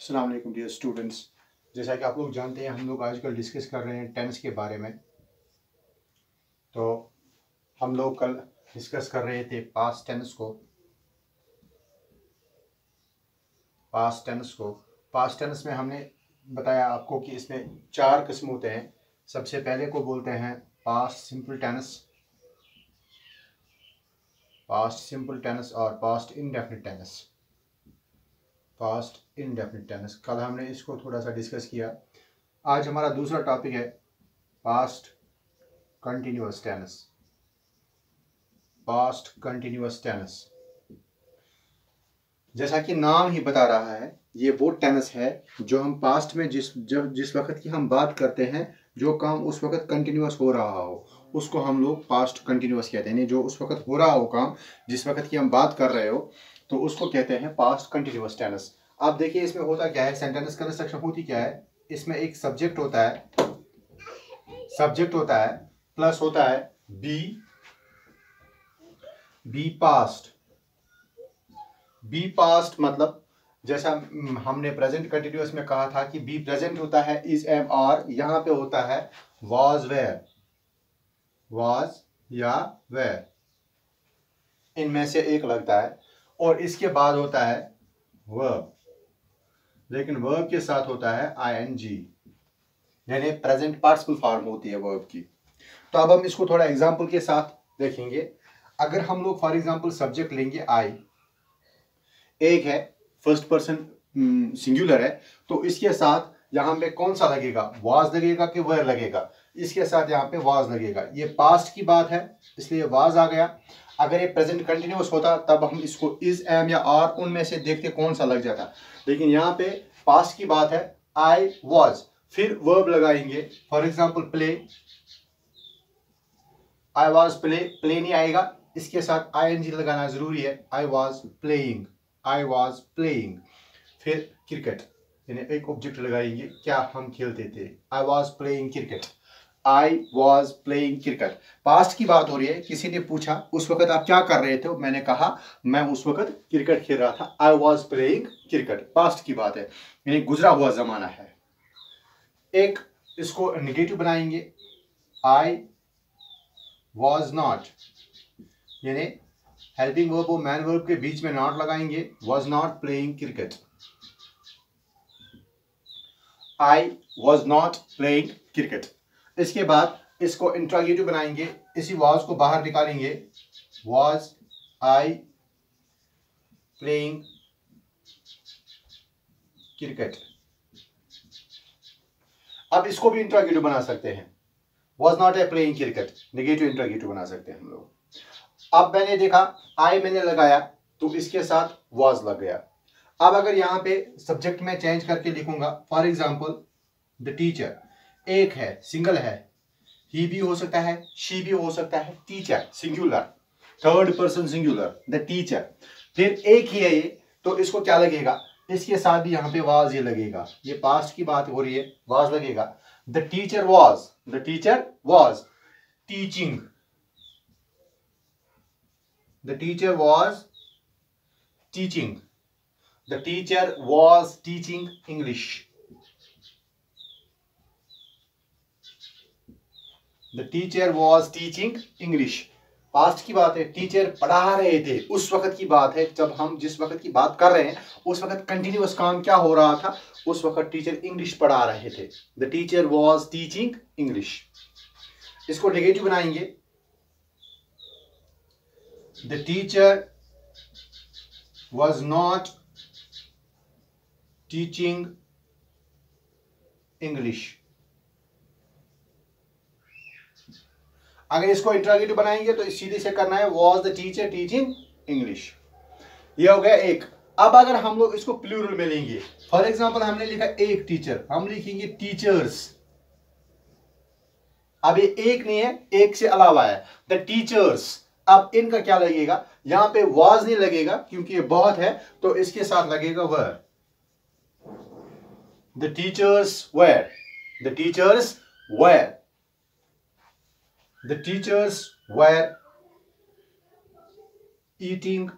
अस्सलाम वालेकुम dear students. जैसा कि आप लोग जानते हैं, हम लोग आजकल डिस्कस कर रहे हैं टेंस के बारे में। तो हम लोग कल डिस्कस कर रहे थे पास्ट टेंस को। पास्ट टेंस में हमने बताया आपको कि इसमें 4 किस्म होते हैं। सबसे पहले को बोलते हैं past simple tense, past simple tense और past indefinite tense. Past indefinite tense कल हमने इसको थोड़ा सा डिस्कस किया। आज हमारा दूसरा टॉपिक है past continuous tense. Past continuous tense, जैसा कि नाम ही बता रहा है, ये वो टेंस है जो हम पास्ट में जिस वक्त की हम बात करते हैं, जो काम उस वक्त कंटिन्यूअस हो रहा हो उसको हम लोग पास्ट कंटिन्यूअस कहते हैं। जो उस वक्त हो रहा हो काम, जिस वक्त की हम बात कर रहे हो, तो उसको कहते हैं पास्ट कंटिन्यूअस टेंस। आप देखिए इसमें होता क्या है, सेंटेंस कंस्ट्रक्शन होती क्या है। इसमें एक सब्जेक्ट होता है, प्लस होता है बी पास्ट मतलब जैसा हमने प्रेजेंट कंटिन्यूअस में कहा था कि बी प्रेजेंट होता है इज एम आर, यहां पे होता है वाज या वेयर, इनमें से एक लगता है। और इसके बाद होता है वर्ब, लेकिन वर्ब के साथ होता है आईएनजी, यानी प्रेजेंट पार्टिसिपल फॉर्म होती है वर्ब की। तो अब हम इसको थोड़ा एग्जांपल के साथ देखेंगे। अगर हम लोग फॉर एग्जांपल सब्जेक्ट लेंगे आई, एक है फर्स्ट पर्सन सिंगुलर है, तो इसके साथ यहां पे कौन सा लगेगा, वाज लगेगा कि वेयर लगेगा। इसके साथ यहाँ पे वाज लगेगा। ये पास्ट की बात है इसलिए वाज आ गया। अगर ये प्रेजेंट कंटिन्यूअस होता तब हम इसको इज एम या आर उनमें से देखते कौन सा लग जाता, लेकिन यहाँ पे पास्ट की बात है आई वाज, फिर वर्ब लगाएंगे। For example play, I was play नहीं आएगा, इसके साथ आईएनजी लगाना जरूरी है। I was playing. फिर क्रिकेट, यानी एक ऑब्जेक्ट लगाएंगे, क्या हम खेलते थे, I was playing cricket. Past की बात हो रही है। किसी ने पूछा उस वक्त आप क्या कर रहे थे, मैंने कहा मैं उस वक्त क्रिकेट खेल रहा था, I was playing cricket. Past की बात है, यानी गुजरा हुआ जमाना है। एक इसको नेगेटिव बनाएंगे, आई वाज नॉट, यानी हेल्पिंग वर्ब और मैन वर्ब के बीच में नॉट लगाएंगे, was not playing cricket. I was not playing cricket. इसके बाद इसको इंट्रोगेटिव बनाएंगे, इसी वाज को बाहर निकालेंगे, वाज आई प्लेइंग क्रिकेट। अब इसको भी इंट्रोगेटिव बना सकते हैं, was not a playing cricket, negative interrogative बना सकते हैं हम लोग। अब मैंने देखा आई मैंने लगाया तो इसके साथ वाज लग गया। अब अगर यहाँ पे सब्जेक्ट में चेंज करके लिखूंगा, फॉर एग्जाम्पल द टीचर, एक है सिंगल है, ही भी हो सकता है, शी भी हो सकता है, teacher singular, third person singular, the teacher. फिर एक ही है ये, तो इसको क्या लगेगा, इसके साथ भी यहाँ पे वाज ये लगेगा। ये पास्ट की बात हो रही है, वाज लगेगा। The teacher was teaching, the teacher was teaching English. The teacher was teaching English. Past की बात है, टीचर पढ़ा रहे थे। उस वक्त की बात है, जब हम जिस वक्त की बात कर रहे हैं उस वक्त कंटिन्यूअस काम क्या हो रहा था, उस वक्त टीचर इंग्लिश पढ़ा रहे थे। The teacher was teaching English. इसको नेगेटिव बनाएंगे, the teacher was not teaching English. अगर इसको इंट्रोगेटिव बनाएंगे तो सीधे से करना है, was the teacher teaching English। ये हो गया एक। अब अगर हम लोग इसको प्लूरल में लेंगे, फॉर एग्जांपल हमने लिखा एक टीचर, हम लिखेंगे टीचर्स। अब ये एक नहीं है, एक से अलावा है, द टीचर्स। अब इनका क्या लगेगा, यहां पे वाज नहीं लगेगा क्योंकि ये बहुत है, तो इसके साथ लगेगा were. The teachers were, the teachers were, the teachers were eating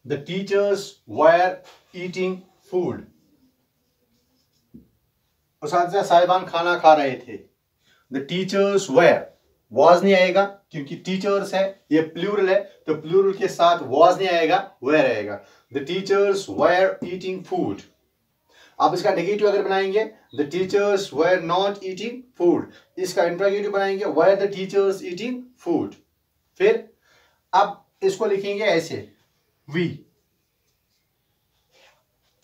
The teachers were eating food. उस्ताद साहिबान खाना खा रहे थे. The teachers were, was नहीं आएगा क्योंकि टीचर्स है, ये प्लूरल है, तो प्लूरल के साथ was नहीं आएगा, were आएगा. The teachers were eating food. आप इसका नेगेटिव अगर बनाएंगे, the teachers were not eating food. इसका इंट्रोगेटिव बनाएंगे, were the teachers eating food. फिर अब इसको लिखेंगे ऐसे, we,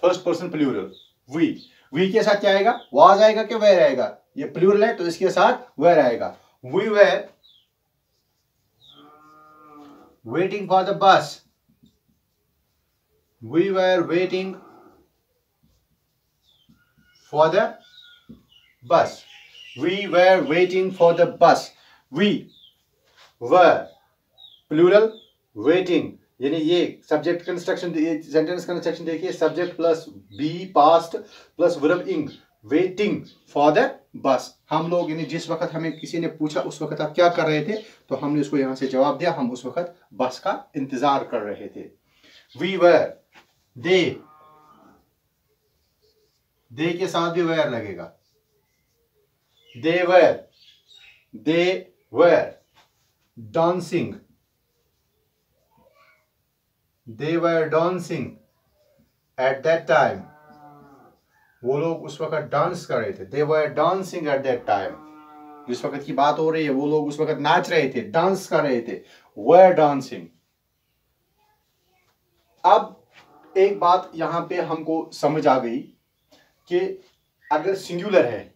first person plural, we के साथ क्या आएगा, was आएगा कि were आएगा, ये प्लूरल है तो इसके साथ were आएगा. We were waiting for the bus. We were waiting for the bus. We were waiting for the bus. We were plural waiting, यानी ये सब्जेक्ट कंस्ट्रक्शन, सेंटेंस कंस्ट्रक्शन देखिए, subject plus be past plus verb ing, waiting for the bus. हम लोग यानी जिस वक्त हमें किसी ने पूछा उस वक्त आप क्या कर रहे थे, तो हमने उसको यहां से जवाब दिया, हम उस वक्त बस का इंतजार कर रहे थे. We were, दे के साथ भी were लगेगा. they were dancing. They were dancing at that time. वो लोग उस वक्त डांस कर रहे थे. They were dancing at that time. जिस वक्त की बात हो रही है वो लोग उस वक्त नाच रहे थे, डांस कर रहे थे. Were dancing. अब एक बात यहां पे हमको समझ आ गई कि अगर सिंगुलर है,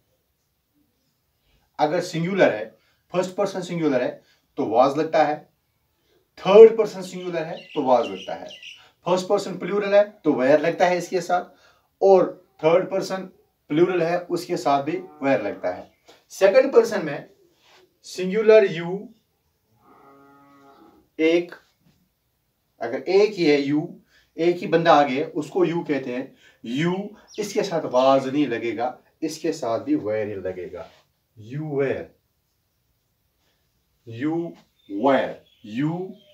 फर्स्ट पर्सन सिंगुलर है तो was लगता है, थर्ड पर्सन सिंगुलर है तो was लगता है, फर्स्ट पर्सन प्लूरल है तो were लगता है इसके साथ, और थर्ड पर्सन प्लूरल है उसके साथ भी were लगता है. सेकंड पर्सन में सिंगुलर you, एक, अगर एक ही है you, एक ही बंदा आ गया उसको you कहते हैं. you इसके साथ was नहीं लगेगा, इसके साथ भी were ही लगेगा. You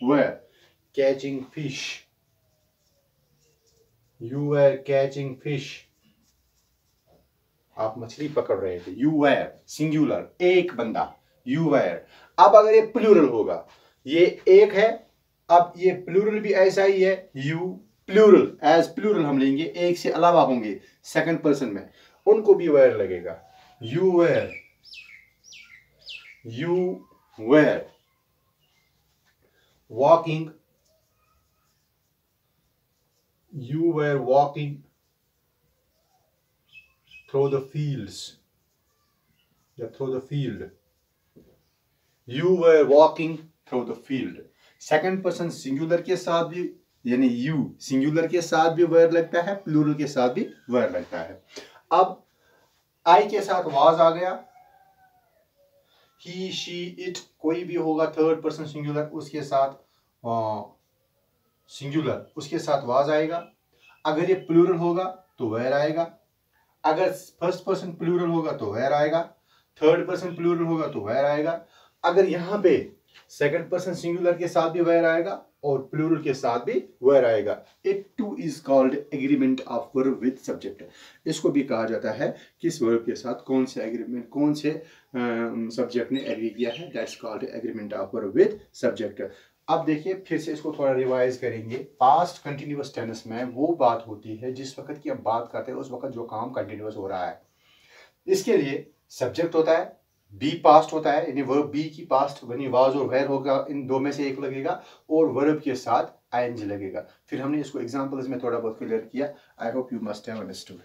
were catching fish. You were catching fish. आप मछली पकड़ रहे थे. You were सिंगुलर, एक बंदा. You were. अब अगर ये प्लूरल होगा, ये एक है, अब ये प्लूरल भी ऐसा ही है. You प्लूरल, एज प्लूरल हम लेंगे, एक से अलावा होंगे सेकंड पर्सन में, उनको भी were लगेगा. You were walking. You were walking through the fields. Through the field. You were walking through the field. Second person singular के साथ भी, यानी you सिंगुलर के साथ भी were लगता है, प्लूरल के साथ भी were लगता है. अब I के साथ was आ गया. he, she, it कोई भी होगा थर्ड पर्सन सिंगुलर, उसके साथ सिंगुलर, उसके साथ was आएगा. अगर ये प्लूरल होगा तो were आएगा, अगर फर्स्ट पर्सन प्लूरल होगा तो were आएगा, थर्ड पर्सन प्लूरल होगा तो were आएगा. अगर यहाँ पे सेकंड पर्सन सिंगुलर के साथ भी were आएगा और प्लूरल के साथ भी were आएगा. It too is called agreement of verb with subject. इसको भी कहा जाता है किस वर्ब के साथ कौन से एग्रीमेंट, कौन से सब्जेक्ट ने एग्री किया है. That's called agreement of verb with subject. अब देखिए फिर से इसको थोड़ा रिवाइज करेंगे. पास्ट कंटिन्यूअस टेंस में वो बात होती है जिस वक्त की हम बात करते हैं उस वक्त जो काम कंटिन्यूअस हो रहा है. इसके लिए सब्जेक्ट होता है, बी पास्ट होता है, यानी वर्ब बी की पास्ट बनी वाज और वेर होगा, इन दो में से एक लगेगा, और वर्ब के साथ आईएनजी लगेगा. फिर हमने इसको एग्जांपल्स में थोड़ा बहुत क्लियर किया. I hope you must have understood.